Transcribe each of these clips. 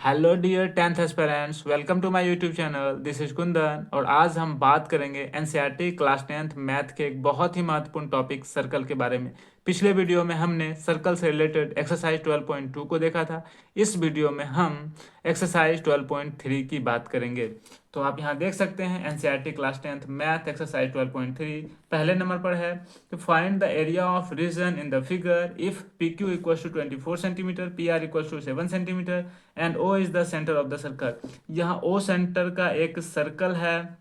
Hello dear tenth aspirants, welcome to my YouTube channel. This is Kundan और आज हम बात करेंगे एनसीईआरटी क्लास 10th मैथ के एक बहुत ही महत्वपूर्ण टॉपिक सर्कल के बारे में। पिछले वीडियो में हमने सर्कल से रिलेटेड एक्सरसाइज 12.2 को देखा था। इस वीडियो में हम एक्सरसाइज 12.3 की बात करेंगे। तो आप यहाँ देख सकते हैं NCERT class 10th math exercise 12.3 पहले नंबर पर है कि find the area of region in the figure if P Q equals to 24 centimetre, P R equals to 7 centimetre and O is the centre of the circle. यहाँ O centre का एक circle है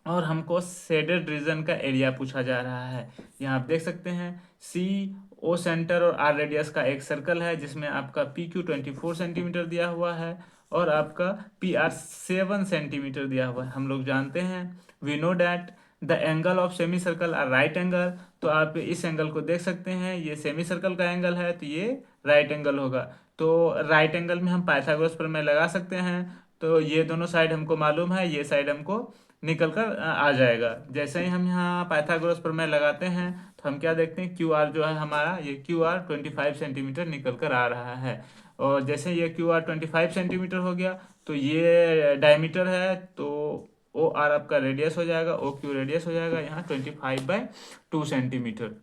और हमको shaded region का area पूछा जा रहा है। यहाँ आप देख सकते हैं सी ओ सेंटर और आर रेडियस का एक सर्कल है जिसमें आपका पी क्यू 24 सेंटीमीटर दिया हुआ है और आपका पी आर 7 सेंटीमीटर दिया हुआ है। हम लोग जानते हैं we know that the angle of semi circle are right angle. तो आप इस एंगल को देख सकते हैं, ये सेमी सर्कल का एंगल है तो ये राइट एंगल होगा। तो राइट एंगल में हम पाइथागोरस प्रमेय लगा सकते हैं। तो ये दोनों साइड हमको मालूम है, ये साइड हमको निकल कर आ जाएगा। जैसे ही हम यहाँ पाइथागोरस प्रमेय लगाते हैं तो हम क्या देखते हैं, क्यू आर जो है हमारा, ये क्यू आर 25 सेंटीमीटर निकल कर आ रहा है। और जैसे ये क्यू आर 25 सेंटीमीटर हो गया तो ये डायमीटर है, तो ओ आर आपका रेडियस हो जाएगा, ओ क्यू रेडियस हो जाएगा यहाँ 25/2 सेंटीमीटर।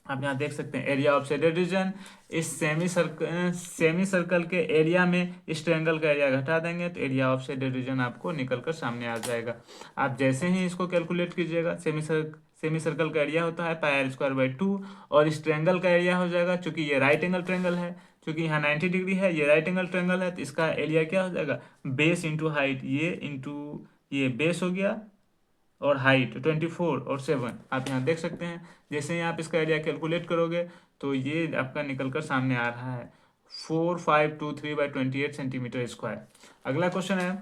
आप यहाँ देख सकते हैं एरिया ऑफ शेडेड रीजन। इस सेमी सर्कल के एरिया में इस ट्रायंगल का एरिया घटा देंगे तो एरिया ऑफ शेडेड रीजन आपको निकल कर सामने आ जाएगा। आप जैसे ही इसको कैलकुलेट कीजिएगा, सेमी सर्कल का एरिया होता है पाई आर स्क्वायर बाई 2 और इस ट्रायंगल का एरिया हो जाएगा, चूंकि ये राइट एंगल ट्रायंगल है, क्योंकि यहाँ 90 डिग्री है, ये राइट एंगल ट्रायंगल है, तो इसका एरिया क्या हो जाएगा, बेस इंटू हाइट, ये इंटू ये बेस हो गया और हाइट 24 और 7 आप यहाँ देख सकते हैं। जैसे ही आप इसका एरिया कैलकुलेट करोगे तो ये आपका निकल कर सामने आ रहा है 4523/28 सेंटीमीटर स्क्वायर। अगला क्वेश्चन है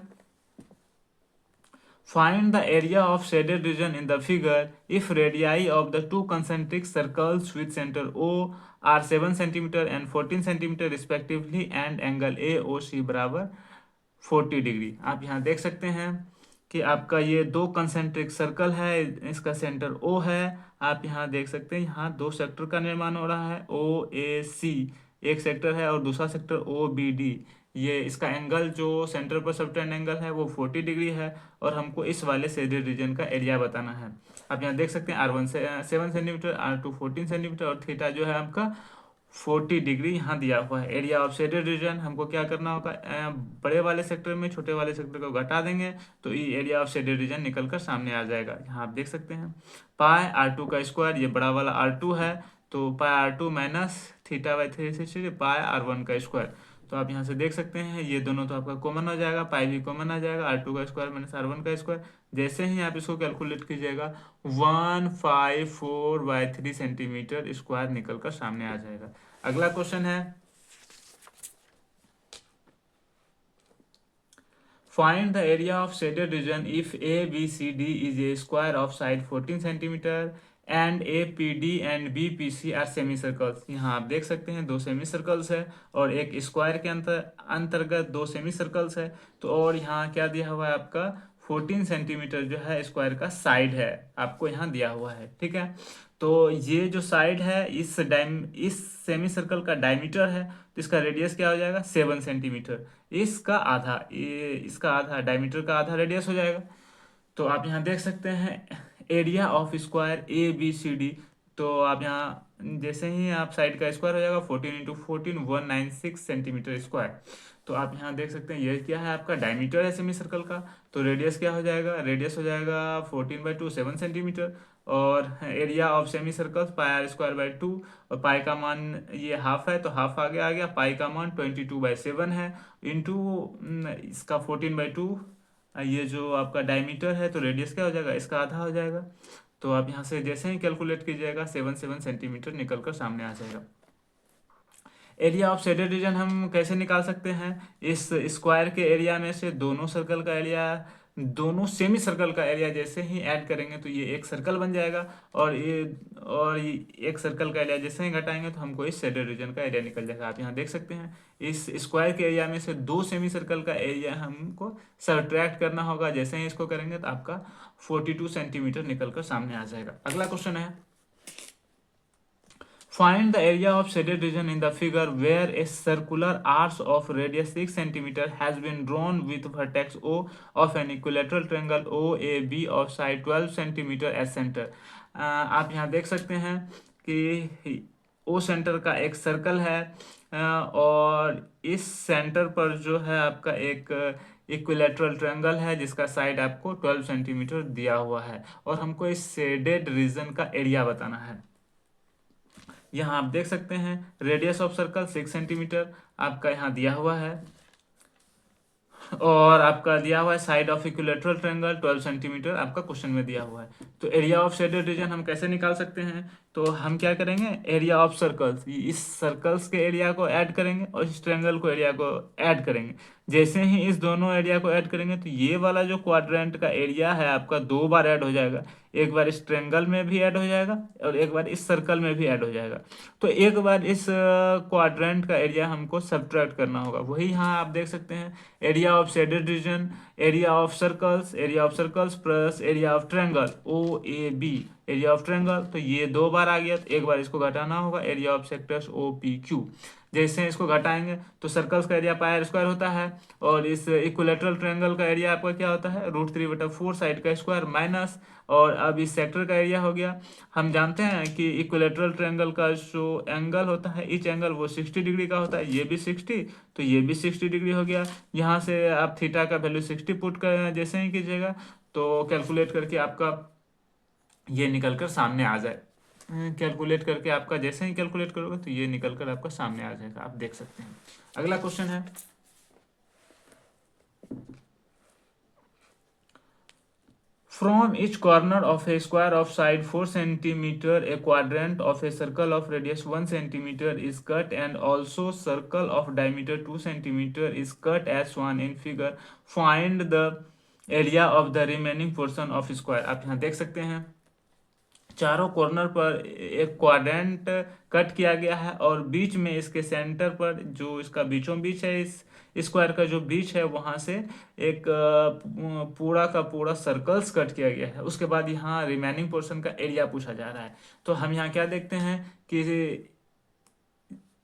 find the area of shaded region in the figure if radii of the two concentric circles with centre O R 7 centimetre and 14 centimetre respectively and angle A O C बराबर 40 degree. आप यहाँ देख सकते हैं कि आपका ये दो कंसेंट्रिक सर्कल है, इसका सेंटर O है। आप यहाँ देख सकते हैं यहाँ दो सेक्टर का निर्माण हो रहा है, ओ ए सी एक सेक्टर है और दूसरा सेक्टर ओ बी डी। ये इसका एंगल जो सेंटर पर सबटेंड एंगल है वो 40 डिग्री है और हमको इस वाले शेडेड रीजन का एरिया बताना है। आप यहाँ देख सकते हैं R1 से 7 सेंटीमीटर, R2 14 सेंटीमीटर और थीटा जो है आपका 40 डिग्री यहाँ दिया हुआ है। एरिया ऑफ शेडेड रीजन हमको क्या करना होगा, बड़े वाले सेक्टर में छोटे वाले सेक्टर को घटा देंगे तो ये एरिया ऑफ शेडेड रीजन निकल कर सामने आ जाएगा। यहाँ आप देख सकते हैं पाई R2 का स्क्वायर, ये बड़ा वाला R2 है, तो पाई R2 minus theta by 360 pi R1 का स्क्वायर। तो आप यहाँ से देख सकते हैं ये दोनों तो आपका कॉमन हो जाएगा, पाई भी कॉमन आ जाएगा, R2 का स्क्वायर माइनस R1 का स्क्वायर। जैसे ही आप इसको कैलकुलेट कीजिएगा 154/3 सेंटीमीटर स्क्वायर निकल कर सामने आ जाएगा। अगला क्वेश्चन है find the area of shaded region if A B C D is a square of side 14 centimetre and A P D and B P C are semi circles. यहाँ आप देख सकते हैं दो सेमी सर्कल्स है और एक स्क्वायर के अंतर्गत दो सेमी सर्कल्स है। तो और यहाँ क्या दिया हुआ है आपका 14 सेंटीमीटर जो है स्क्वायर का साइड है, आपको यहाँ दिया हुआ है। ठीक है, तो ये जो साइड है इस सेमी सर्कल का डायमीटर है, तो इसका रेडियस क्या हो जाएगा 7 सेंटीमीटर। इसका आधा डायमीटर का आधा रेडियस हो जाएगा। तो आप यहाँ देख सकते हैं area of square A B C D. तो आप यहाँ जैसे ही आप साइड का स्क्वायर हो जाएगा 14 × 14 196 सेंटीमीटर स्क्वायर। तो आप यहाँ देख सकते हैं ये क्या है आपका डायमीटर है सेमी सर्कल का। तो रेडियस क्या हो जाएगा, रेडियस हो जाएगा 14/2 7 सेंटीमीटर और area of semi circle pi r square by 2 और पाई का मान ये हाफ है तो हाफ आगे आ गया, पाई का मान 22/7 है इंटू इसका 14/2। ये जो आपका डायमीटर है तो रेडियस क्या हो जाएगा, इसका आधा हो जाएगा। तो आप यहाँ से जैसे ही कैलकुलेट कीजिएगा 7 सेंटीमीटर निकल कर सामने आ जाएगा। एरिया ऑफ शेडेड रीजन हम कैसे निकाल सकते हैं, इस स्क्वायर के एरिया में से दोनों सर्कल का एरिया, दोनों सेमी सर्कल का एरिया जैसे ही ऐड करेंगे तो ये एक सर्कल बन जाएगा और ये एक सर्कल का एरिया जैसे ही घटाएंगे तो हमको इस शेडेड रीजन का एरिया निकल जाएगा। आप यहाँ देख सकते हैं इस स्क्वायर के एरिया में से दो सेमी सर्कल का एरिया हमको सब्ट्रैक्ट करना होगा। जैसे ही इसको करेंगे तो आपका 42 सेंटीमीटर निकल कर सामने आ जाएगा। अगला क्वेश्चन है Find the area of shaded region in the figure where a circular arc of radius 6 cm has been drawn with vertex O of an equilateral triangle OAB of side 12 cm as center. आप यहाँ देख सकते हैं कि ओ centre का एक circle है और इस सेंटर पर जो है आपका एक इक्विलेटरल ट्रायंगल है जिसका साइड आपको 12 सेंटीमीटर दिया हुआ है और हमको इस शेडेड रीजन का एरिया बताना है। यहाँ आप देख सकते हैं रेडियस ऑफ सर्कल 6 सेंटीमीटर आपका यहाँ दिया हुआ है और आपका दिया हुआ है side of equilateral triangle 12 centimetre आपका क्वेश्चन में दिया हुआ है। तो एरिया ऑफ शेडेड रीजन हम कैसे निकाल सकते हैं? तो हम क्या करेंगे, एरिया ऑफ सर्कल्स, इस सर्कल्स के एरिया को ऐड करेंगे और इस ट्रायंगल को एरिया को ऐड करेंगे। जैसे ही इस दोनों एरिया को ऐड करेंगे तो ये वाला जो क्वाड्रेंट का एरिया है आपका 2 बार ऐड हो जाएगा। एक बार इस ट्रायंगल में भी ऐड हो जाएगा और एक बार इस सर्कल में भी ऐड हो जाएगा। तो एक बार इस क्वाड्रेंट का एरिया हमको सब्ट्रैक्ट करना होगा। वही यहाँ आप देख सकते हैं area of shaded reason, area of circles plus area of triangle OAB, area of triangle. तो ये 2 बार आ गया तो एक बार इसको घटाना होगा, एरिया ऑफ सेक्टर्स OPQ। जैसे इसको घटाएंगे तो सर्कल्स का एरिया पाई आर स्क्वायर होता है और इस इक्विलेटरल ट्रायंगल का एरिया आपका क्या होता है, √3/4 साइड का स्क्वायर माइनस, और अब इस सेक्टर का एरिया हो गया। हम जानते हैं कि इक्विलेटरल ट्रायंगल का जो एंगल होता है, ईच एंगल वो 60 डिग्री का होता है। ये भी 60 तो ये भी 60 डिग्री हो गया। यहाँ से आप थीटा का वैल्यू 60 पुट कर जैसे ही कीजिएगा तो कैलकुलेट करके आपका ये निकल कर सामने आ जाए। कैलकुलेट करके आपका जैसे ही कैलकुलेट करोगे तो ये निकल कर आपका सामने आ जाएगा, आप देख सकते हैं। अगला क्वेश्चन है, from each corner of a square of side 4 centimeter a quadrant of a circle of radius 1 centimeter is cut and also circle of diameter 2 centimeter is cut as shown in figure. Find the area of the remaining portion of square. आप यहाँ देख सकते हैं चारों corner पर एक quadrant cut किया गया है और बीच में इसके सेंटर पर जो इसका बीचों बीच है, इस स्क्वायर का जो बीच है वहां से एक पूरा का पूरा सर्कल्स कट किया गया है। उसके बाद यहाँ रिमेनिंग पोर्शन का एरिया पूछा जा रहा है। तो हम यहाँ क्या देखते हैं कि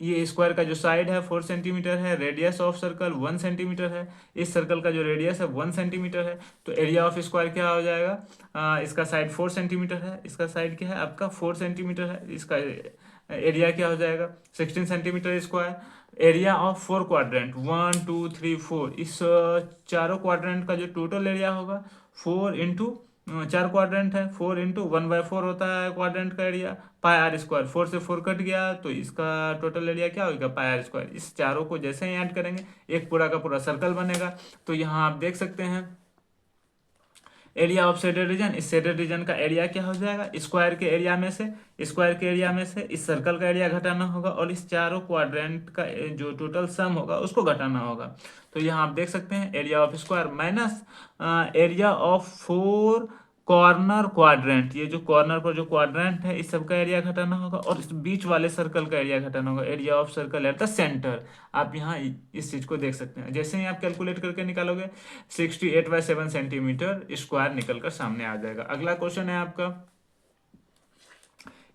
ये स्क्वायर का जो साइड है 4 सेंटीमीटर है, रेडियस ऑफ सर्कल 1 सेंटीमीटर है, इस सर्कल का जो रेडियस है 1 सेंटीमीटर है। तो एरिया ऑफ स्क्वायर क्या हो जाएगा, इसका साइड 4 सेंटीमीटर है, इसका साइड क्या है आपका 4 सेंटीमीटर है, इसका एरिया क्या हो जाएगा 16 centimetre square. Area of 4 quadrant 1 2 3 4, इस चारों क्वाड्रेंट का जो टोटल एरिया होगा 4 इंटू 4 क्वाड्रेंट है, 4 इंटू 1/4 होता है क्वाड्रेंट का एरिया, पाई आर स्क्वायर। 4 से 4 कट गया तो इसका टोटल एरिया क्या होगा पाई आर स्क्वायर। इस चारों को जैसे ही ऐड करेंगे एक पूरा का पूरा सर्कल बनेगा। तो यहाँ आप देख सकते हैं एरिया ऑफ शेडेड रीजन, इस शेडेड रीजन का एरिया क्या हो जाएगा, स्क्वायर के एरिया में से इस सर्कल का एरिया घटाना होगा और इस चारों क्वाड्रेंट का जो टोटल सम होगा उसको घटाना होगा। तो यहाँ आप देख सकते हैं area of square minus area of 4 corner quadrant, ये जो कॉर्नर पर जो क्वाड्रेंट है इस सब का एरिया घटाना होगा और इस बीच वाले सर्कल का एरिया घटाना होगा, area of circle at the centre. आप यहाँ इस चीज को देख सकते हैं। जैसे ही आप कैलकुलेट करके निकालोगे 68/7 सेंटीमीटर स्क्वायर निकल कर सामने आ जाएगा। अगला क्वेश्चन है आपका,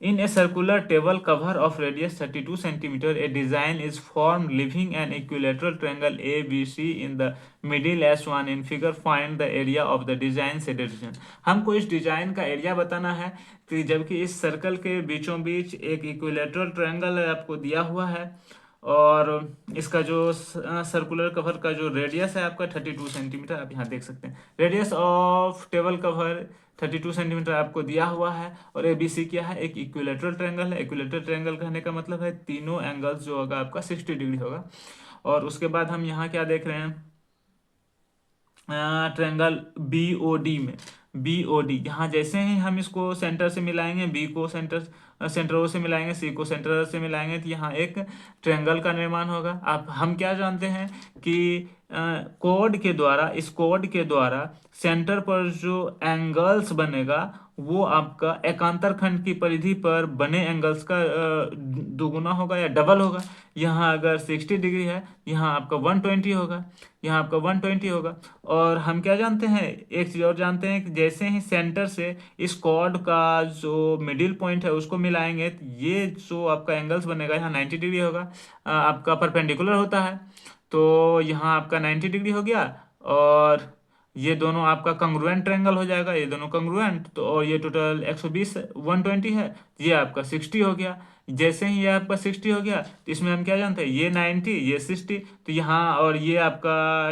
in a circular table cover of radius 32 centimeter a design is formed leaving an equilateral triangle ABC in the middle as shown in figure. Find the area of the design shaded region. हमको इस design का area बताना है कि जबकि इस circle के बीचों बीच एक इक्विलेटरल ट्रायंगल आपको दिया हुआ है और इसका जो सर्कुलर कवर का जो रेडियस है आपका 32 सेंटीमीटर, आप यहाँ देख सकते हैं radius of table cover 32 centimetre आपको दिया हुआ है और ABC क्या है, एक इक्विलेटरल ट्रायंगल है। इक्विलेटरल ट्रायंगल कहने का मतलब है तीनों एंगल्स जो होगा आपका 60 डिग्री होगा। और उसके बाद हम यहाँ क्या देख रहे हैं, ट्रायंगल BOD में BOD, यहाँ जैसे ही हम इसको सेंटर से मिलाएंगे, B को सेंटर O से मिलाएंगे, C को सेंटर से मिलाएंगे तो यहाँ एक ट्रायंगल का निर्माण होगा। आप हम क्या जानते हैं कि इस कोड के द्वारा सेंटर पर जो एंगल्स बनेगा वो आपका एकांतर खंड की परिधि पर बने एंगल्स का दुगुना होगा या डबल होगा। यहाँ अगर 60 डिग्री है, यहाँ आपका 120 होगा, यहाँ आपका 120 होगा। और हम क्या जानते हैं, एक चीज़ और जानते हैं कि जैसे ही सेंटर से इस कॉर्ड का जो मिडिल पॉइंट है उसको मिलाएंगे, तो ये जो आपका एंगल्स बनेगा यहाँ 90 डिग्री होगा, आपका परपेंडिकुलर होता है। तो यहाँ आपका 90 डिग्री हो गया, और ये दोनों आपका कंग्रुएंट ट्रायंगल हो जाएगा, ये दोनों कंग्रुएंट। तो और ये टोटल 120 120 है, ये आपका 60 हो गया। जैसे ही ये आपका 60 हो गया, तो इसमें हम क्या जानते हैं, ये 90 ये 60, तो यहाँ और ये आपका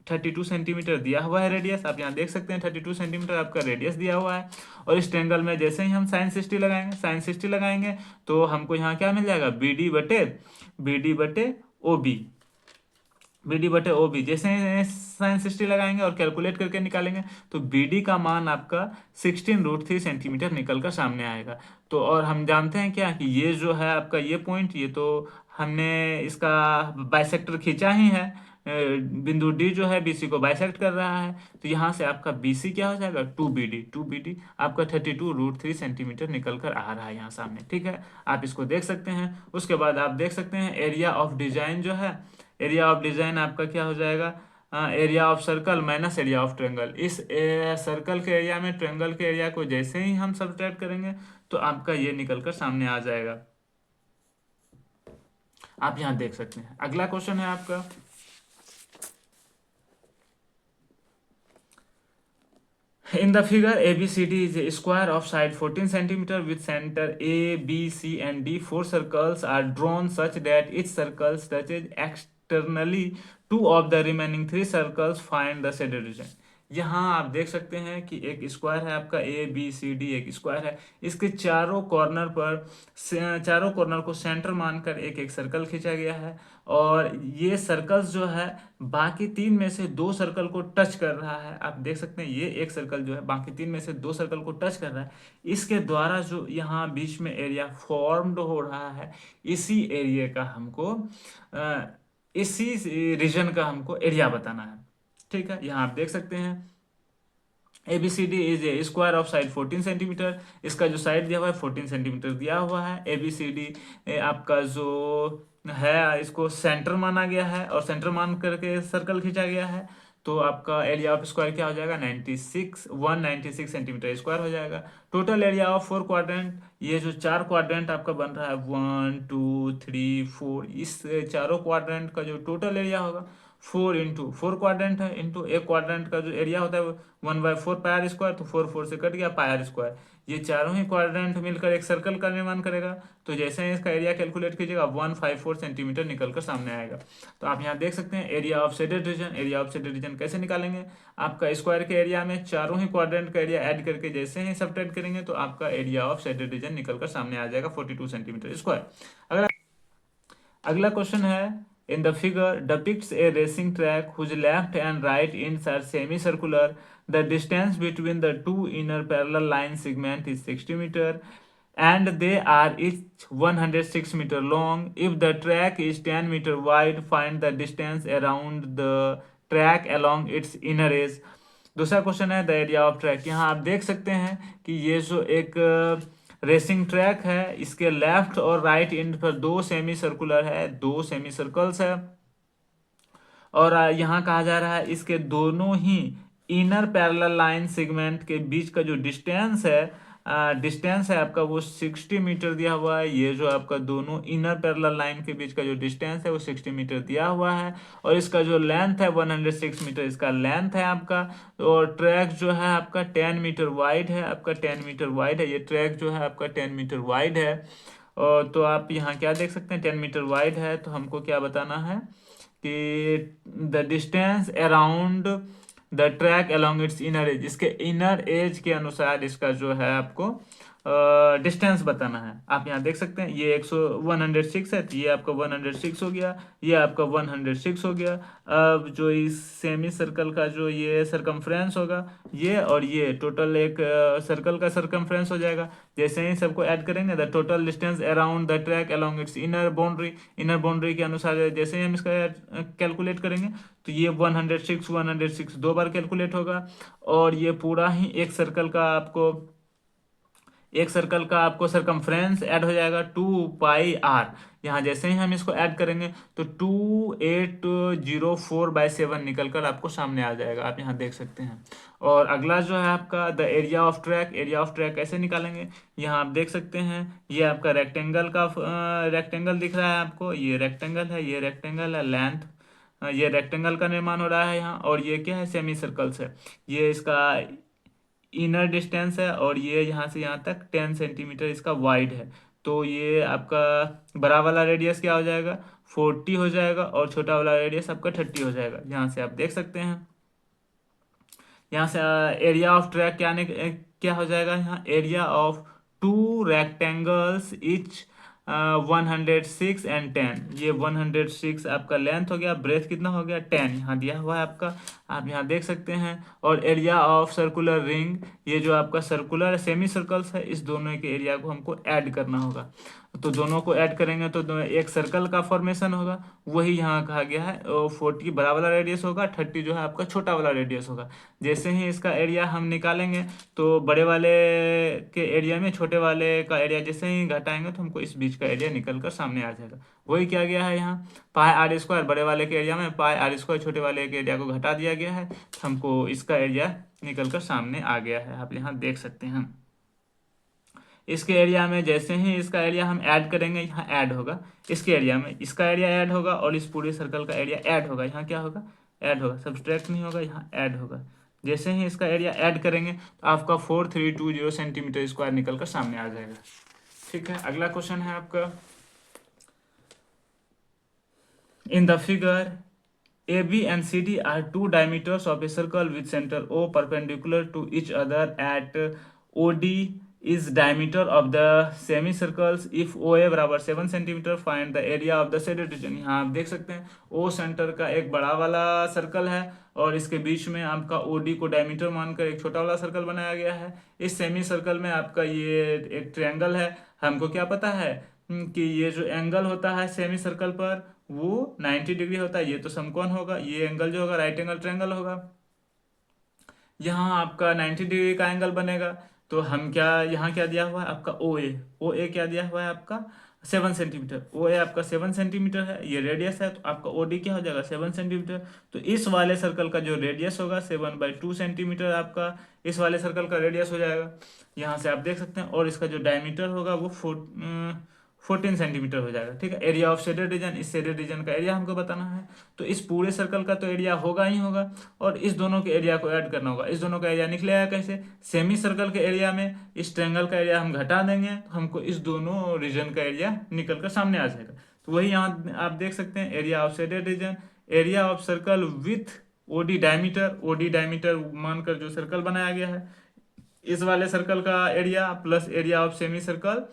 32 सेंटीमीटर दिया हुआ है रेडियस। आप यहाँ देख सकते हैं 32 सेंटीमीटर आपका रेडियस दिया हुआ है। और इस ट्रायंगल में जैसे ही हम साइन 60 लगाएंगे तो हमको यहाँ क्या मिल जाएगा, बी डी बटे ओ बी। जैसे साइन 60 लगाएंगे और कैलकुलेट करके निकालेंगे, तो बी डी का मान आपका 16√3 सेंटीमीटर निकल कर सामने आएगा। तो और हम जानते हैं क्या, कि ये जो है आपका ये पॉइंट, ये तो हमने इसका बाइसेक्टर खींचा ही है। बिंदु डी जो है बीसी को बाइसेक्ट कर रहा है, तो यहाँ से आपका बीसी क्या हो जाएगा, 2 बी डी आपका 32√3 सेंटीमीटर निकल कर आ रहा है यहाँ सामने। ठीक है, आप इसको देख सकते हैं। उसके बाद आप देख सकते हैं एरिया ऑफ डिजाइन जो है, एरिया ऑफ डिजाइन आपका क्या हो जाएगा, area of circle minus area of triangle. इस सर्कल के एरिया में ट्रायंगल के एरिया को जैसे ही हम सब्ट्रैक्ट करेंगे, तो आपका ये निकल कर सामने आ जाएगा। आप यहाँ देख सकते हैं। अगला क्वेश्चन है आपका, in the figure ABCD is a square of side 14 centimeter with center A, B, C and D. Four circles are drawn such that each circle touches externally two of the remaining three circles. Find the shaded region. यहाँ आप देख सकते हैं कि एक square है आपका ABCD, एक स्क्वायर है। इसके चारों कॉर्नर को सेंटर मानकर एक एक सर्कल खींचा गया है। और ये सर्कल्स जो है बाकी तीन में से दो सर्कल को टच कर रहा है। आप देख सकते हैं ये एक सर्कल जो है बाकी तीन में से दो सर्कल को टच कर रहा है। इसके द्वारा जो यहाँ बीच में एरिया फॉर्म्ड हो रहा है, इसी एरिया का हमको इसी रीजन का हमको एरिया बताना है। ठीक है, यहाँ आप देख सकते हैं ABCD is a square of side 14 centimetre. इसका जो साइड दिया हुआ है 14 सेंटीमीटर दिया हुआ है। ABCD आपका जो है इसको सेंटर माना गया है और सेंटर मान करके सर्कल खींचा गया है। तो आपका एरिया ऑफ स्क्वायर क्या हो जाएगा, 196 सेंटीमीटर स्क्वायर हो जाएगा। टोटल एरिया ऑफ 4 क्वाड्रेंट, ये जो 4 क्वाड्रेंट आपका बन रहा है 1 2 3 4, इस चारों क्वाड्रेंट का जो टोटल एरिया होगा 4 क्वाड्रेंट है, इंटू एक क्वाड्रेंट का जो एरिया होता है वो 1/4 पायर स्क्वायर, तो 4 से कट गया पायर स्क्वायर। ये चारों ही क्वाड्रेंट मिलकर एक सर्कल का निर्माण करेगा। तो जैसे ही इसका एरिया कैलकुलेट कीजिएगा 154 सेंटीमीटर निकल कर सामने आएगा। तो आप यहाँ देख सकते हैं area of shaded reason. Area of shaded reason कैसे निकालेंगे, आपका स्क्वायर के एरिया में चारों ही क्वाड्रेंट का एरिया ऐड करके जैसे ही सब्ट्रैक्ट करेंगे, तो आपका एरिया ऑफ शेडेड रीजन निकल कर सामने आ जाएगा 42 सेंटीमीटर स्क्वायर। अगला क्वेश्चन है, in the figure depicts a racing track whose left and right ends are semicircular. The distance between the two inner parallel line segment is 60 meter and they are each 106 meter long. If the track is 10 meter wide, find the distance around the track along its inner edge. दूसरा question है the area of track. यहाँ आप देख सकते हैं कि ये जो एक रेसिंग ट्रैक है, इसके लेफ्ट और राइट एंड पर दो सेमी सर्कुलर है, दो सेमी सर्कल्स है। और यहाँ कहा जा रहा है इसके दोनों ही इनर पैरेलल लाइन सेगमेंट के बीच का जो डिस्टेंस है आपका वो 60 मीटर दिया हुआ है। ये जो आपका दोनों इनर पैरेलल लाइन के बीच का जो डिस्टेंस है वो 60 मीटर दिया हुआ है। और इसका जो लेंथ है 106 मीटर इसका लेंथ है आपका। और ट्रैक जो है आपका 10 मीटर वाइड है, आपका 10 मीटर वाइड है। ये ट्रैक जो है आपका 10 मीटर वाइड है। और तो आप यहाँ क्या देख सकते हैं, 10 मीटर वाइड है, तो हमको क्या बताना है कि the distance around the track along its inner as, इसके इनर एज के अनुसार इसका जो है आपको डिस्टेंस बताना है। आप यहाँ देख सकते हैं ये 106 है, तो ये आपका 106 हो गया, ये आपका 106 हो गया। अब जो इस सेमी सर्कल का जो ये सरकमफ्रेंस होगा, ये और ये टोटल एक सर्कल का सरकमफ्रेंस हो जाएगा। जैसे ही सबको ऐड करेंगे the total distance around the track along its inner boundary के अनुसार जैसे ही हम इसका कैलकुलेट करेंगे, तो ये 106 दो बार कैलकुलेट होगा। और ये पूरा ही एक सर्कल का आपको एक सर्कल का आपको सरकमफ्रेंस ऐड हो जाएगा 2 पाई आर। यहाँ जैसे ही हम इसको ऐड करेंगे तो 2804/7 निकल कर आपको सामने आ जाएगा, आप यहाँ देख सकते हैं। और अगला जो है आपका the area of track. Area of track कैसे निकालेंगे, यहाँ आप देख सकते हैं, ये आपका रेक्टेंगल का रेक्टेंगल दिख रहा है आपको, ये रेक्टेंगल है, ये रेक्टेंगल है, लेंथ ये रेक्टेंगल का निर्माण हो रहा है यहाँ। और ये क्या है, सेमी सर्कल्स है, ये इसका इनर डिस्टेंस है, और ये यहाँ से यहाँ तक 10 सेंटीमीटर इसका वाइड है। तो ये आपका बड़ा वाला रेडियस क्या हो जाएगा, 40 हो जाएगा, और छोटा वाला रेडियस आपका 30 हो जाएगा। यहाँ से आप देख सकते हैं, यहाँ से एरिया ऑफ ट्रैक क्या हो जाएगा, यहाँ area of to rectangles etch 106 and 10। ये 106 आपका लेंथ हो गया, ब्रेथ कितना हो गया 10, यहाँ दिया हुआ है आपका, आप यहाँ देख सकते हैं। और एरिया ऑफ सर्कुलर रिंग, ये जो आपका सर्कुलर सेमी सर्कल्स है, इस दोनों के एरिया को हमको ऐड करना होगा। तो दोनों को ऐड करेंगे तो एक सर्कल का फॉर्मेशन होगा, वही यहाँ कहा गया है। 40 बड़ा वाला रेडियस होगा, 30 जो है आपका छोटा वाला रेडियस होगा। जैसे ही इसका एरिया हम निकालेंगे तो बड़े वाले के एरिया में छोटे वाले का एरिया जैसे ही घटाएंगे तो हमको इस बीच का एरिया निकल कर सामने आ जाएगा। वही क्या गया है यहाँ, πr² बड़े वाले के एरिया में, πr² छोटे वाले के एरिया को घटा दिया गया है, हमको इसका एरिया निकल कर सामने आ गया है, आप यहाँ देख सकते हैं। इसके एरिया में जैसे ही इसका एरिया हम ऐड करेंगे, यहाँ ऐड होगा, इसके एरिया में इसका एरिया ऐड होगा, और इस पूरे सर्कल का एरिया ऐड होगा, यहाँ क्या होगा, ऐड होगा, सब्सट्रैक्ट नहीं होगा, यहाँ ऐड होगा। जैसे ही इसका एरिया ऐड करेंगे तो आपका 4320 सेंटीमीटर स्क्वायर निकल कर सामने आ जाएगा। ठीक है, अगला क्वेश्चन है आपका, इन the figure AB and CD are two diameters of a circle with center O perpendicular to each other at OD is diameter of the semicircles. If OA बराबर 7 centimetre, find the area of the shaded region। यहाँ आप देख सकते हैं O centre का एक बड़ा वाला सर्कल है, और इसके बीच में आपका OD को डायमीटर मानकर एक छोटा वाला सर्कल बनाया गया है। इस सेमी सर्कल में आपका ये एक ट्रायंगल है। हमको क्या पता है कि ये जो एंगल होता है सेमी सर्कल पर वो 90 डिग्री होता है। ये तो समकोण होगा, ये एंगल जो होगा राइट एंगल ट्रायंगल होगा। यहाँ आपका 90 डिग्री का एंगल बनेगा। तो हम क्या, यहाँ क्या दिया हुआ है आपका ओ ए क्या दिया हुआ है आपका 7 सेंटीमीटर। ओ ए आपका 7 सेंटीमीटर है, ये रेडियस है, तो आपका OD क्या हो जाएगा 7 सेंटीमीटर। तो इस वाले सर्कल का जो रेडियस होगा 7/2 सेंटीमीटर आपका इस वाले सर्कल का रेडियस हो जाएगा, यहाँ से आप देख सकते हैं। और इसका जो डायमीटर होगा वो 14 सेंटीमीटर हो जाएगा। ठीक है, एरिया ऑफ शेडेड रीजन, इस शेडेड रीजन का एरिया हमको बताना है। तो इस पूरे सर्कल का तो एरिया होगा ही होगा, और इस दोनों के एरिया को ऐड करना होगा। इस दोनों का एरिया निकलेगा कैसे, सेमी सर्कल के एरिया में इस ट्रायंगल का एरिया हम घटा देंगे, तो हमको इस दोनों रीजन का एरिया निकल कर सामने आ जाएगा। तो वही यहाँ आप देख सकते हैं, area of shaded reason, area of circle with OD diameter मानकर जो सर्कल बनाया गया है, इस वाले सर्कल का area plus area of semi circle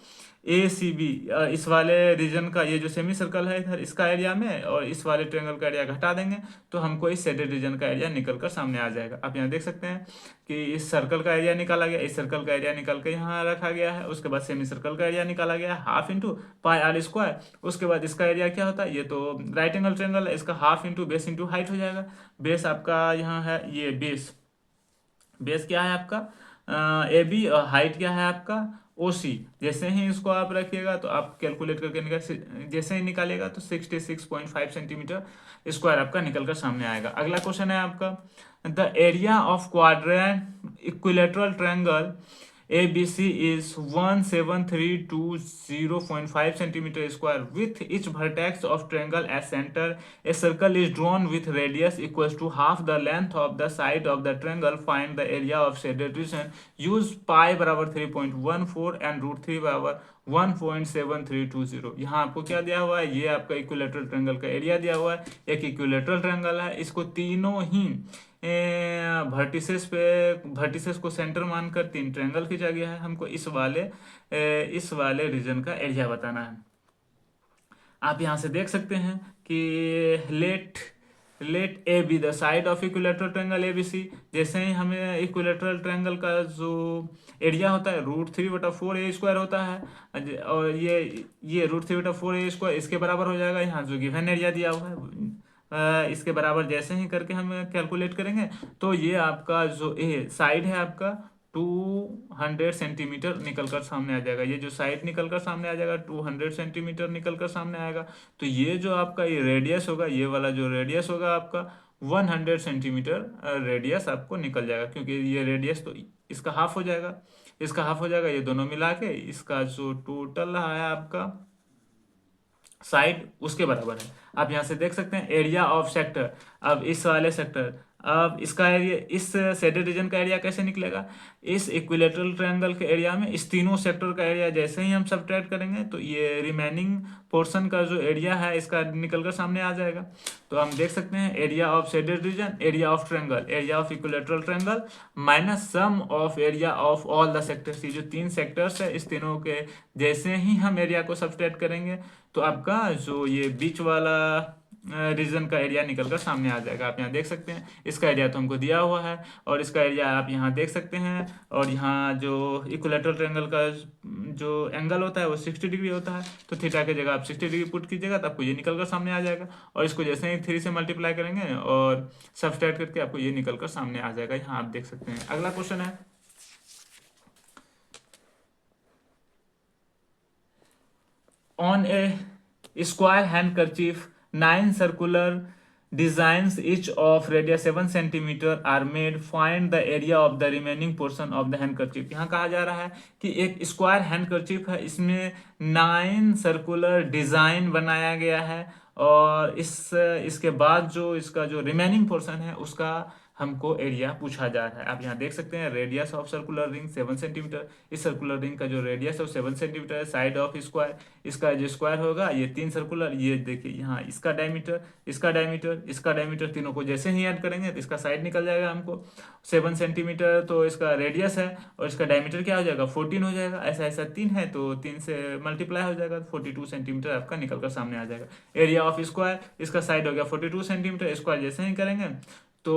ACB, इस वाले रीजन का, ये जो सेमी सर्कल है इधर इसका एरिया में, और इस वाले ट्रायंगल का एरिया घटा देंगे तो हमको इस शेडेड रीजन का एरिया निकल कर सामने आ जाएगा। आप यहाँ देख सकते हैं कि इस सर्कल का एरिया निकाला गया, इस सर्कल का एरिया निकाल के यहाँ रखा गया है। उसके बाद सेमी सर्कल का एरिया निकाला गया है 1/2 × πr²। उसके बाद इसका एरिया क्या होता है, ये तो राइट एंगल ट्रायंगल है, इसका 1/2 × बेस × हाइट हो जाएगा। बेस आपका यहाँ है, ये बेस क्या है आपका AB, और हाइट क्या है आपका OC। जैसे ही इसको आप रखिएगा तो आप कैलकुलेट करके जैसे ही निकालेगा तो 66.5 सेंटीमीटर स्क्वायर आपका निकल कर सामने आएगा। अगला क्वेश्चन है आपका, the area of quadrant equilateral triangle ABC is 17320.5 centimeter square. With each vertex of triangle as center, a circle is drawn with radius equals to half the length of the side of the triangle. Find the area of shaded region. Use pi बराबर 3.14 and √3 बराबर 1.7320। यहाँ आपको क्या दिया हुआ है, ये आपका इक्विलेटरल ट्रायंगल का एरिया दिया हुआ है। एक इक्विलेटरल ट्रायंगल है, इसको तीनों ही वर्टिसेस को सेंटर मानकर 3 ट्रायंगल खींचा गया है। हमको इस वाले रीजन का एरिया बताना है। आप यहाँ से देख सकते हैं कि let A B the side of equilateral triangle ABC। जैसे ही हमें इक्विलेटरल ट्रायंगल का जो एरिया होता है √3/4A² होता है, और ये √3/4A² इसके बराबर हो जाएगा। यहाँ जो गिवन एरिया दिया हुआ है इसके बराबर जैसे ही करके हम कैलकुलेट करेंगे तो ये आपका जो साइड है आपका 200 सेंटीमीटर निकल कर सामने आ जाएगा। ये जो साइड निकल कर सामने आ जाएगा 200 सेंटीमीटर निकल कर सामने आएगा। तो ये जो आपका ये रेडियस होगा, ये वाला जो रेडियस होगा आपका 100 सेंटीमीटर रेडियस आपको निकल जाएगा, क्योंकि ये रेडियस तो इसका हाफ हो जाएगा, इसका हाफ हो जाएगा, ये दोनों मिला के इसका जो टोटल रहा है आपका साइड उसके बराबर है। आप यहाँ से देख सकते हैं एरिया ऑफ सेक्टर। अब इस वाले सेक्टर, अब इसका एरिया, इस शेडेड रीजन का एरिया कैसे निकलेगा, इस इक्विलेटरल ट्रायंगल के एरिया में इस तीनों सेक्टर का एरिया जैसे ही हम सब्ट्रैक्ट करेंगे तो ये रिमेनिंग पोर्शन का जो एरिया है इसका निकल कर सामने आ जाएगा। तो हम देख सकते हैं area of shaded reason, area of triangle, area of equilateral triangle minus sum of area of all the sectors. ये जो तीन सेक्टर्स है इस तीनों के जैसे ही हम एरिया को सब्ट्रैक्ट करेंगे तो आपका जो ये बीच वाला रीजन का एरिया निकल कर सामने आ जाएगा। आप यहाँ देख सकते हैं इसका एरिया तो हमको दिया हुआ है, और इसका एरिया आप यहाँ देख सकते हैं। और यहाँ जो इक्विलेटरल ट्रायंगल का जो एंगल होता है वो 60 डिग्री होता है, तो थीटा की जगह आप 60 डिग्री पुट कीजिएगा तो आपको ये निकल कर सामने आ जाएगा। और इसको जैसे ही 3 से मल्टीप्लाई करेंगे और सब्सट्रैक्ट करके आपको ये निकल कर सामने आ जाएगा। यहाँ आप देख सकते हैं। अगला क्वेश्चन है, on a square handkerchief 9 circular designs each of radius 7 centimeter are made, find the area of the remaining portion of the handkerchief। यहाँ कहा जा रहा है कि एक स्क्वायर हैंडकरचीफ है, इसमें 9 सर्कुलर डिजाइन बनाया गया है, और इसके बाद जो इसका जो रिमेनिंग पोर्शन है उसका हमको एरिया पूछा जा रहा है। आप यहाँ देख सकते हैं radius of circular ring 7 centimetre, इस सर्कुलर रिंग का जो रेडियस है वो 7 सेंटीमीटर है। साइड ऑफ स्क्वायर, इसका जो स्क्वायर होगा ये 3 सर्कुलर, ये देखिए यहाँ इसका डायमीटर, इसका डायमीटर, इसका डायमीटर, तीनों को जैसे ही ऐड करेंगे तो इसका साइड निकल जाएगा हमको 7 सेंटीमीटर, तो इसका रेडियस है और इसका डायमीटर क्या हो जाएगा 14 हो जाएगा। ऐसा ऐसा 3 है तो 3 से मल्टीप्लाई हो जाएगा, 42 सेंटीमीटर आपका निकल कर सामने आ जाएगा। एरिया ऑफ स्क्वायर, इसका साइड हो गया 42 सेंटीमीटर, स्क्वायर जैसे ही करेंगे तो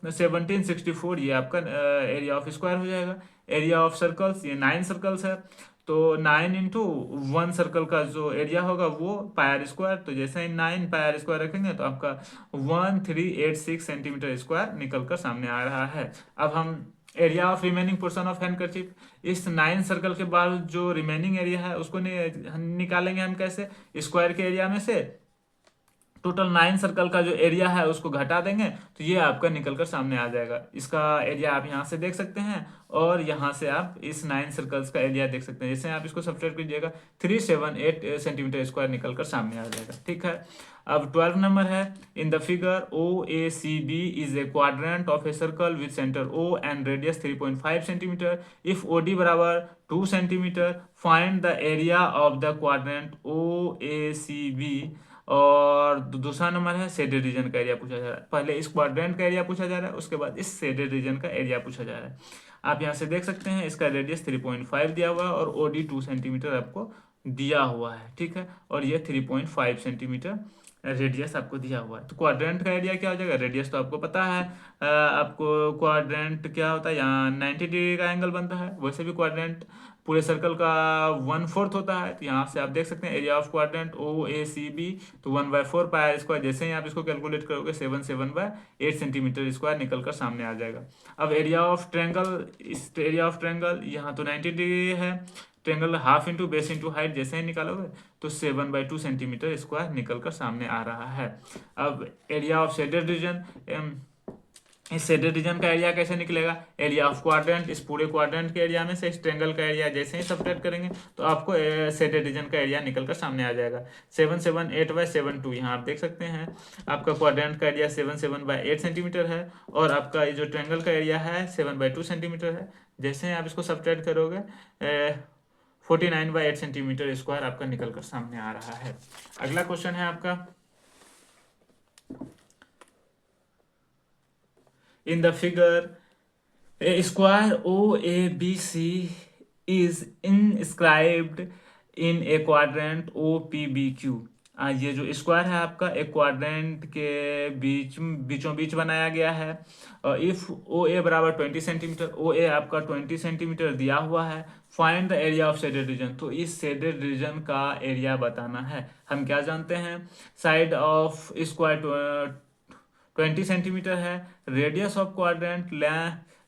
1764 ये आपका एरिया ऑफ स्क्वायर हो जाएगा। एरिया ऑफ सर्कल्स, ये 9 सर्कल्स है तो 9 इंटू 1 सर्कल का जो एरिया होगा वो पायर स्क्वायर, तो जैसे ही 9 पायर स्क्वायर रखेंगे तो आपका 1386 सेंटीमीटर स्क्वायर निकल कर सामने आ रहा है। अब हम area of remaining portion of handkerchief, इस 9 सर्कल के बाद जो रिमेनिंग एरिया है उसको निकालेंगे हम कैसे, स्क्वायर के एरिया में से टोटल 9 सर्कल का जो एरिया है उसको घटा देंगे तो ये आपका निकल कर सामने आ जाएगा। इसका एरिया आप यहाँ से देख सकते हैं और यहाँ से आप इस 9 सर्कल्स का एरिया देख सकते हैं। जैसे आप इसको सब्ट्रैक्ट कीजिएगा 378 सेंटीमीटर स्क्वायर निकल कर सामने आ जाएगा। ठीक है, अब 12 नंबर है, इन the figure OACB is a quadrant of a circle with centre O and radius 3.5 centimetre. If OD बराबर 2 centimetre, find the area of the quadrant OACB। और दूसरा नंबर है शेडेड रीजन का एरिया पूछा जा रहा है। पहले इस क्वाड्रेंट का एरिया पूछा जा रहा है, उसके बाद इस शेडेड रीजन का एरिया पूछा जा रहा है। आप यहाँ से देख सकते हैं इसका रेडियस 3.5 दिया हुआ है और OD 2 सेंटीमीटर आपको दिया हुआ है। ठीक है, और ये 3.5 सेंटीमीटर रेडियस आपको दिया हुआ है। तो क्वाड्रेंट का एरिया क्या हो जाएगा, रेडियस तो आपको पता है, आपको क्वाड्रेंट क्या होता है, यहाँ 90 डिग्री का एंगल बनता है, वैसे भी क्वाड्रेंट पूरे सर्कल का 1/4 होता है। तो यहाँ से आप देख सकते हैं एरिया ऑफ क्वाड्रेंट OACB, तो 1/4 पाया स्क्वायर, जैसे ही आप इसको कैलकुलेट करोगे 7/8 सेंटीमीटर स्क्वायर निकल कर सामने आ जाएगा। अब एरिया ऑफ ट्रायंगल, इस एरिया ऑफ ट्रायंगल यहाँ तो 90 डिग्री है, triangle half into base into height जैसे ही निकालोगे तो 7/2 सेंटीमीटर स्क्वायर निकल कर सामने आ रहा है। अब एरिया ऑफ शेडेड रीजन, इस शेडेड रीजन का एरिया कैसे निकलेगा, एरिया ऑफ क्वाड्रेंट, इस पूरे क्वाड्रेंट के एरिया में से इस ट्रायंगल का एरिया जैसे ही सब्ट्रैक्ट करेंगे तो आपको शेडेड रीजन का एरिया निकल कर सामने आ जाएगा। 778/72, यहाँ आप देख सकते हैं आपका क्वाड्रेंट का एरिया 7/8 सेंटीमीटर है और आपका ये जो ट्रायंगल का एरिया है 7/2 सेंटीमीटर है। जैसे ही आप इसको सब्ट्रैक्ट करोगे 49/8 सेंटीमीटर स्क्वायर आपका निकल कर सामने आ रहा है। अगला क्वेश्चन है आपका, in the figure a square OABC is inscribed in a quadrant OPBQ। ये जो स्क्वायर है आपका एक क्वाड्रेंट के बीचों बीच बनाया गया है। इफ OA बराबर 20 सेंटीमीटर, OA आपका 20 सेंटीमीटर दिया हुआ है, find the area of shaded reason. तो इस शेडेड रीजन का एरिया बताना है। हम क्या जानते हैं, साइड ऑफ स्क्वायर 20 सेंटीमीटर है, रेडियस ऑफ क्वाड्रेंट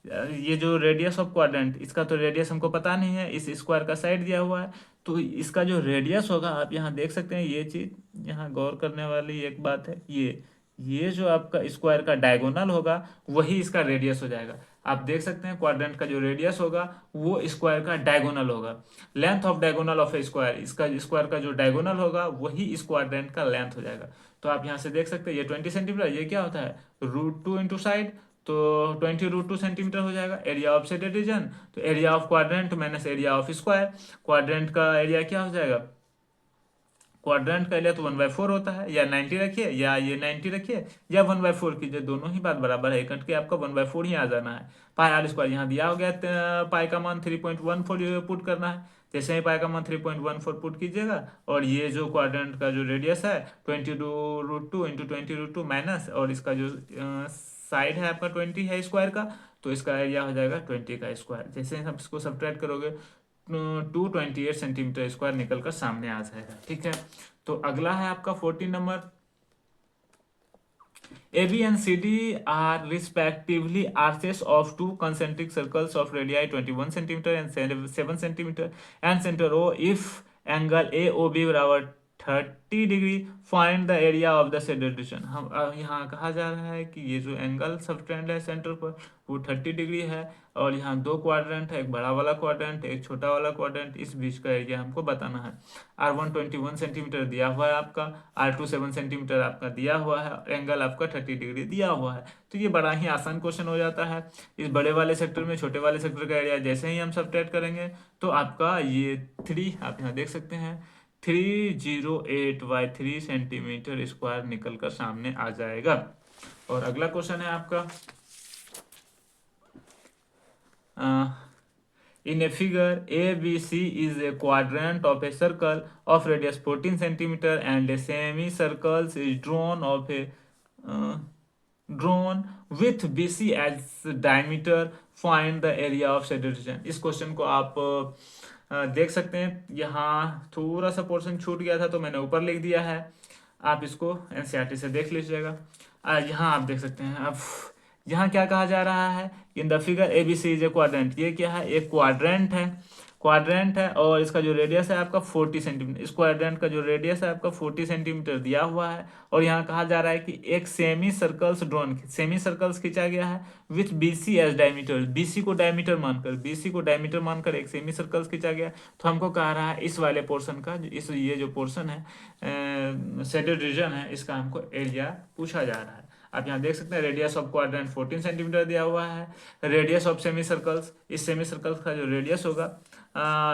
ये जो रेडियस ऑफ क्वाड्रेंट, इसका तो रेडियस हमको पता नहीं है, इस स्क्वायर का साइड दिया हुआ है, तो इसका जो रेडियस होगा आप यहाँ देख सकते हैं। ये चीज यहाँ गौर करने वाली एक बात है, ये जो आपका स्क्वायर का डायगोनल होगा वही इसका रेडियस हो जाएगा। आप देख सकते हैं क्वाड्रेंट का जो रेडियस होगा वो स्क्वायर का डायगोनल होगा। Length of diagonal of A square, इसका स्क्वायर का जो डायगोनल होगा वही इस क्वाड्रेंट का लेंथ हो जाएगा। तो आप यहाँ से देख सकते हैं ये 20 सेंटीमीटर, ये क्या होता है √2 इंटू साइड, तो 20 √2 सेंटीमीटर हो जाएगा। एरिया ऑफ शेडेड रीजन, तो area of quadrant minus area of square, quadrant का एरिया क्या हो जाएगा, क्वाड्रेंट का एरिया तो 1/4 होता है, या 90 रखिए या ये 90 रखिए या 1/4 कीजिए, दोनों ही बात बराबर है, कट के आपका 1/4 ही आ जाना है। पाई आर स्क्वायर यहाँ दिया हो गया, पाई का मान 3.14 पुट करना है। जैसे ही पाई का मान 3.14 पुट कीजिएगा, और ये जो क्वाड्रेंट का जो रेडियस है 20 √2 इंटू 20 √2 माइनस, और इसका जो साइड है आपका 20 है स्क्वायर का, तो इसका एरिया हो जाएगा 20 का स्क्वायर। जैसे ही आप इसको सब्ट्रैक्ट करोगे 228 सेंटीमीटर स्क्वायर निकल कर सामने आ जाएगा। ठीक है, तो अगला है आपका 14 number. AB and CD are respectively arches of two concentric circles of radii 21 centimeter and 7 centimeter and center O. If angle AOB बराबर 30 degree, find the area of the shaded region. हम यहाँ कहा जा रहा है कि ये जो एंगल सबटेंड है सेंटर पर वो 30 डिग्री है, और यहाँ दो क्वाड्रेंट है, एक बड़ा वाला क्वाड्रेंट एक छोटा वाला क्वाड्रेंट, इस बीच का एरिया हमको बताना है। R1 21 सेंटीमीटर दिया हुआ है आपका, R2 7 सेंटीमीटर आपका दिया हुआ है, एंगल आपका 30 डिग्री दिया हुआ है। तो ये बड़ा ही आसान क्वेश्चन हो जाता है। इस बड़े वाले सेक्टर में छोटे वाले सेक्टर का एरिया जैसे ही हम सबट्रैक्ट करेंगे तो आपका ये 3 आप यहाँ देख सकते हैं 308/3 सेंटीमीटर स्क्वायर निकल कर सामने आ जाएगा। और अगला क्वेश्चन है आपका, in a figure ABC is a quadrant of a circle of radius 14 centimeter and a semicircle is drawn with BC as diameter, find the area of shaded region। इस question को आप देख सकते हैं, यहाँ थोड़ा सा पोर्शन छूट गया था तो मैंने ऊपर लिख दिया है, आप इसको एनसीईआरटी से देख लीजिएगा। यहाँ आप देख सकते हैं। अब यहाँ क्या कहा जा रहा है, इन the figure ABC is a quadrant, ये क्या है एक क्वाड्रेंट है और इसका जो रेडियस है आपका 40 सेंटीमीटर, इस क्वाड्रेंट का जो रेडियस है आपका 40 सेंटीमीटर दिया हुआ है। और यहाँ कहा जा रहा है कि एक semi circles drawn, semi circles खींचा गया है with BC as diameter, BC को डायमीटर मानकर एक सेमी सर्कल्स खींचा गया। तो हमको कह रहा है इस वाले पोर्शन का, ये जो पोर्शन है शेडेड रीजन है, इसका हमको एरिया पूछा जा रहा है। आप यहाँ देख सकते हैं रेडियस ऑफ क्वाड्रेंट 14 सेंटीमीटर दिया हुआ है, रेडियस ऑफ सेमी सर्कल्स, इस सेमी सर्कल्स का जो रेडियस होगा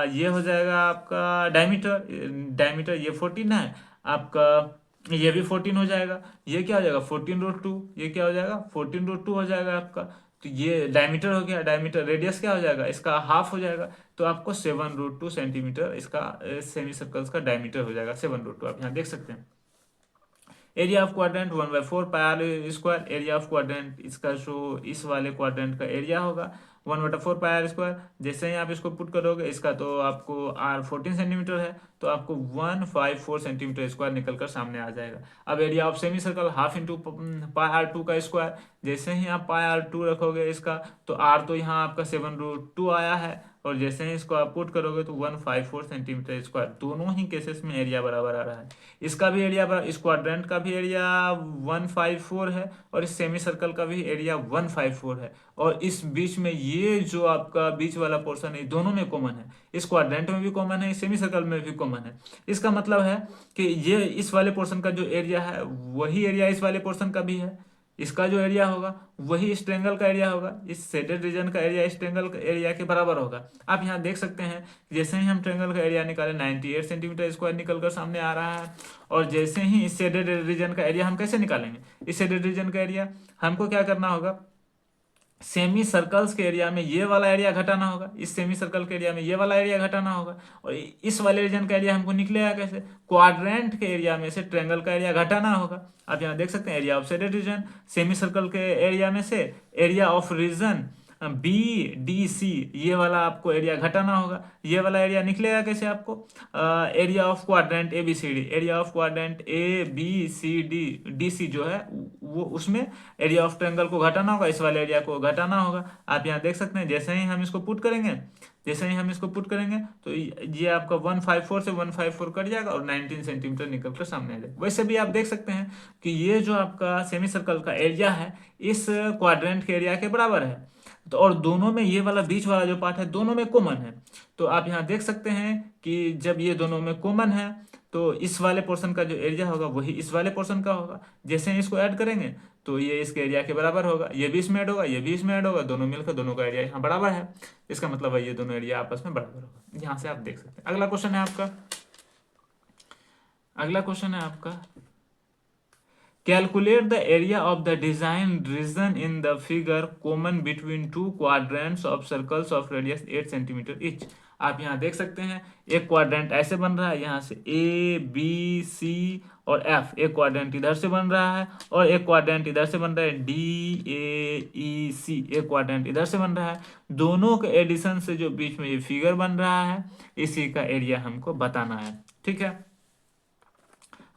ये हो जाएगा आपका डायमीटर ये 14 है आपका, ये भी 14 हो जाएगा, ये क्या हो जाएगा 14 √2, ये क्या हो जाएगा 14 √2 हो जाएगा आपका। तो ये डायमीटर हो गया, डायमीटर रेडियस क्या हो जाएगा इसका हाफ हो जाएगा, तो आपको 7 √2 सेंटीमीटर इसका सेमी सर्कल्स का डायमीटर हो जाएगा 7 √2। आप यहाँ देख सकते हैं area of quadrant 1/4 pi r square, area of quadrant इसका जो इस वाले क्वाड्रेंट का एरिया होगा 1/4 पाई आर स्क्वायर। जैसे ही आप इसको पुट करोगे, इसका तो आपको R 14 सेंटीमीटर है, तो आपको 154 सेंटीमीटर स्क्वायर निकलकर सामने आ जाएगा। अब area of semi circle half into pi R2 का स्क्वायर, जैसे ही आप पाई R2 रखोगे इसका, तो R तो यहाँ आपका 7 √2 आया है, और जैसे ही इसको आप पुट करोगे तो 154 सेंटीमीटर स्क्वायर, दोनों ही केसेस में एरिया बराबर आ रहा है। इसका भी एरिया, इस क्वाड्रेंट का भी एरिया 154 है, और इस सेमी सर्कल का भी एरिया 154 है, और इस बीच में ये जो आपका बीच वाला पोर्शन है दोनों में कॉमन है, इस क्वाड्रेंट में भी कॉमन है, इस सेमी सर्कल में भी कॉमन है। इसका मतलब है कि ये इस वाले पोर्शन का जो एरिया है वही एरिया इस वाले पोर्शन का भी है, इसका जो एरिया होगा वही इस ट्रायंगल का एरिया होगा, इस शेडेड रीजन का एरिया इस ट्रायंगल का एरिया के बराबर होगा। आप यहाँ देख सकते हैं जैसे ही हम ट्रायंगल का एरिया निकाले 98 सेंटीमीटर स्क्वायर निकलकर सामने आ रहा है, और जैसे ही इस शेडेड रीजन का एरिया हम कैसे निकालेंगे, इस शेडेड रीजन का एरिया हमको क्या करना होगा, सेमी सर्कल्स के एरिया में ये वाला एरिया घटाना होगा, इस सेमी सर्कल के एरिया में ये वाला एरिया घटाना होगा, और इस वाले रीजन का एरिया हमको निकलेगा कैसे, क्वाड्रेंट के एरिया में से ट्रायंगल का एरिया घटाना होगा। आप यहाँ देख सकते हैं area of shaded reason, semi circle के एरिया में से एरिया ऑफ रीजन BDC ये वाला आपको एरिया घटाना होगा। ये वाला एरिया निकलेगा कैसे आपको? Area of quadrant ABCD, area of quadrant ABCD DC जो है वो उसमें एरिया ऑफ ट्रायंगल को घटाना होगा, इस वाले एरिया को घटाना होगा। आप यहाँ देख सकते हैं जैसे ही हम इसको पुट करेंगे, तो ये आपका 154 से 154 कट जाएगा और 19 सेंटीमीटर निकल कर सामने आ जाएगा। वैसे भी आप देख सकते हैं कि ये जो आपका सेमी सर्कल का एरिया है इस क्वाड्रेंट के एरिया के बराबर है। तो और दोनों में ये वाला बीच वाला जो पार्ट है दोनों में कॉमन है। तो आप यहाँ देख सकते हैं कि जब ये दोनों में कॉमन है तो इस वाले पोर्शन का जो एरिया होगा वही इस वाले पोर्शन का होगा। जैसे ही इसको ऐड करेंगे तो ये इसके एरिया के बराबर होगा, ये भी इसमें ऐड होगा, ये भी इसमें ऐड होगा, दोनों मिलकर दोनों का एरिया यहाँ बराबर है। इसका मतलब है ये दोनों एरिया आपस में बराबर होगा। यहाँ से आप देख सकते हैं। अगला क्वेश्चन है आपका calculate the area of the design region in the figure common between two quadrants of circles of radius 8 centimetre each. आप यहाँ देख सकते हैं एक क्वाड्रेंट ऐसे बन रहा है, यहाँ से ABC और F, एक क्वाड्रेंट इधर से बन रहा है और एक क्वाड्रेंट इधर से बन रहा है DAEC, एक क्वाड्रेंट इधर से बन रहा है। दोनों के एडिशन से जो बीच में ये फिगर बन रहा है इसी का एरिया हमको बताना है। ठीक है,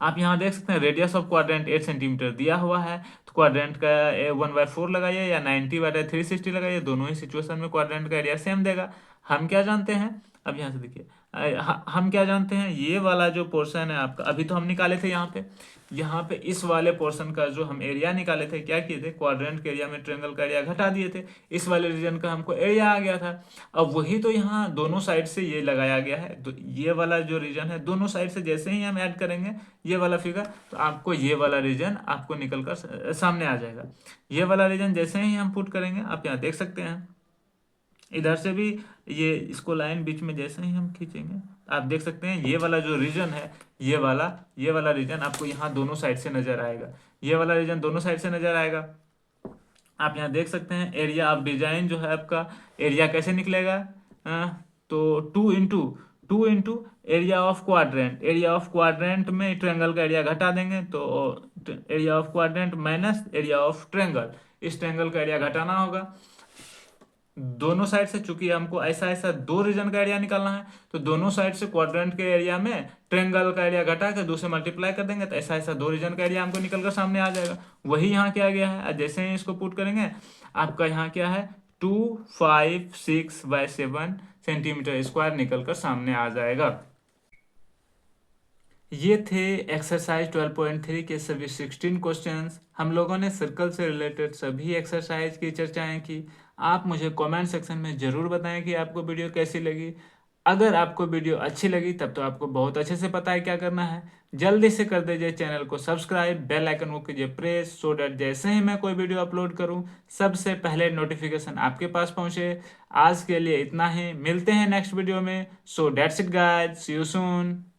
आप यहाँ देख सकते हैं रेडियस ऑफ क्वाड्रेंट 8 सेंटीमीटर दिया हुआ है। तो क्वाड्रेंट का 1/4 लगाइए या 90/360 लगाइए, दोनों ही सिचुएशन में क्वाड्रेंट का एरिया सेम देगा। हम क्या जानते हैं, अब यहाँ से देखिए हम क्या जानते हैं, ये वाला जो पोर्शन है आपका अभी तो हम निकाले थे यहाँ पे इस वाले पोर्शन का जो हम एरिया निकाले थे, क्या किए थे, क्वाड्रेंट के एरिया में ट्रायंगल का एरिया घटा दिए थे, इस वाले रीजन का हमको एरिया आ गया था। अब वही तो यहाँ दोनों साइड से ये लगाया गया है। तो ये वाला जो रीजन है दोनों साइड से जैसे ही हम ऐड करेंगे ये वाला फिगर तो आपको ये वाला रीजन आपको निकल कर सामने आ जाएगा। ये वाला रीजन जैसे ही हम पुट करेंगे आप यहाँ देख सकते हैं इधर से भी ये इसको लाइन बीच में जैसे ही हम खींचेंगे आप देख सकते हैं ये वाला जो रीजन है ये वाला रीजन आपको यहाँ दोनों साइड से नजर आएगा। ये वाला रीजन दोनों साइड से नजर आएगा। आप यहाँ देख सकते हैं एरिया ऑफ डिजाइन जो है आपका एरिया कैसे निकलेगा, तो two into area of quadrant में ट्रायंगल का एरिया घटा देंगे तो area of quadrant minus area of triangle, इस ट्रायंगल का एरिया घटाना होगा दोनों साइड से। चूंकि हमको ऐसा दो रीजन का एरिया निकालना है तो दोनों साइड से क्वाड्रेंट के एरिया में ट्रायंगल का एरिया घटा के 2 से मल्टीप्लाई कर देंगे तो ऐसा दो रीजन का एरिया हमको निकल कर सामने आ जाएगा। वही यहाँ क्या गया है, जैसे ही इसको पुट करेंगे आपका यहाँ क्या है 256/7 सेंटीमीटर स्क्वायर निकल कर सामने आ जाएगा। ये थे एक्सरसाइज 12.3 के सभी 16 क्वेश्चंस। हम लोगों ने सर्कल से रिलेटेड सभी एक्सरसाइज की चर्चाएं की। आप मुझे कमेंट सेक्शन में ज़रूर बताएं कि आपको वीडियो कैसी लगी। अगर आपको वीडियो अच्छी लगी तब तो आपको बहुत अच्छे से पता है क्या करना है। जल्दी से कर दीजिए चैनल को सब्सक्राइब, बेल आइकन को कीजिए प्रेस सो डैट जैसे ही मैं कोई वीडियो अपलोड करूं सबसे पहले नोटिफिकेशन आपके पास पहुंचे। आज के लिए इतना ही, मिलते हैं नेक्स्ट वीडियो में। So that's it guys, see you soon.